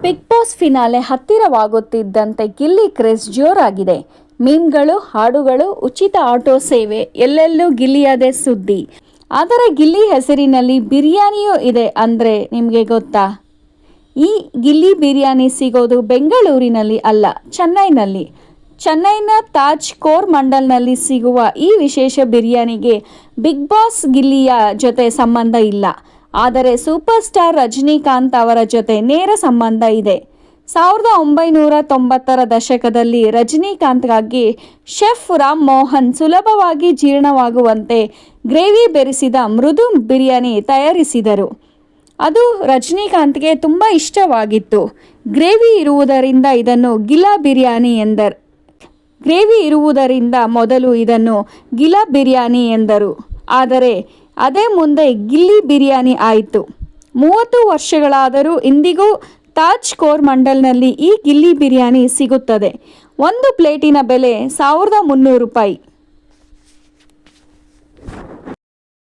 Big Boss finale ಹತ್ತಿರವಾಗುತ್ತಿದ್ದಂತೆ Gilli craze ಜೋರಾಗಿದೆ. ಮೀಮ್ಗಳು, ಹಾಡುಗಳು, ಉಚಿತ ಆಟೋ ಸೇವೆ, ಎಲ್ಲೆಲ್ಲೂ ಗಿಲ್ಲಿಯದೇ ಸುದ್ದಿ. ಆದರೆ ಗಿಲ್ಲಿ ಹೆಸರಿನಲ್ಲಿ ಬಿರಿಯಾನಿಯೂ ಇದೆ ಅಂದರೆ ನಿಮಗೆ ಗೊತ್ತಾ? ಈ ಗಿಲ್ಲಿ ಬಿರಿಯಾನಿ ಸಿಗೋದು ಬೆಂಗಳೂರಿನಲ್ಲಿ ಅಲ್ಲ, ಚೆನ್ನೈನಲ್ಲಿ. ಚೆನ್ನೈನ ತಾಜ್ ಕೋರಮಂಡಲ್ನಲ್ಲಿ ಸಿಗುವ ಈ ವಿಶೇಷ ಬಿರಿಯಾನಿಗೆ ಬಿಗ್ ಬಾಸ್ ಗಿಲ್ಲಿಯ ಜೊತೆ ಸಂಬಂಧ ಇಲ್ಲ. ಆದರೆ ಸೂಪರ್ ಸ್ಟಾರ್ ರಜನಿಕಾಂತ್ ಅವರ ಜೊತೆ ನೇರ ಸಂಬಂಧ ಇದೆ. 1990ರ ದಶಕದಲ್ಲಿ ರಜನಿಕಾಂತ್ಗಾಗಿ ಶೆಫ್ ರಾಮ್ ಮೋಹನ್ ಸುಲಭವಾಗಿ ಜೀರ್ಣವಾಗುವಂತೆ ಗ್ರೇವಿ ಬೆರೆಸಿದ ಮೃದು ಬಿರಿಯಾನಿ ತಯಾರಿಸಿದರು. ಅದು ರಜನಿಕಾಂತ್ಗೆ ತುಂಬ ಇಷ್ಟವಾಗಿತ್ತು. ಗ್ರೇವಿ ಇರುವುದರಿಂದ ಇದನ್ನು ಗಿಲಾ ಬಿರಿಯಾನಿ ಎಂದರು. ಗ್ರೇವಿ ಇರುವುದರಿಂದ ಮೊದಲು ಇದನ್ನು ಗಿಲಾ ಬಿರಿಯಾನಿ ಎಂದರು. ಆದರೆ ಅದೇ ಮುಂದೆ ಗಿಲ್ಲಿ ಬಿರಿಯಾನಿ ಆಯಿತು. 30 ವರ್ಷಗಳಾದರೂ ಇಂದಿಗೂ ತಾಜ್ ಕೋರಮಂಡಲ್ನಲ್ಲಿ ಈ ಗಿಲ್ಲಿ ಬಿರಿಯಾನಿ ಸಿಗುತ್ತದೆ. ಒಂದು ಪ್ಲೇಟಿನ ಬೆಲೆ ₹1300.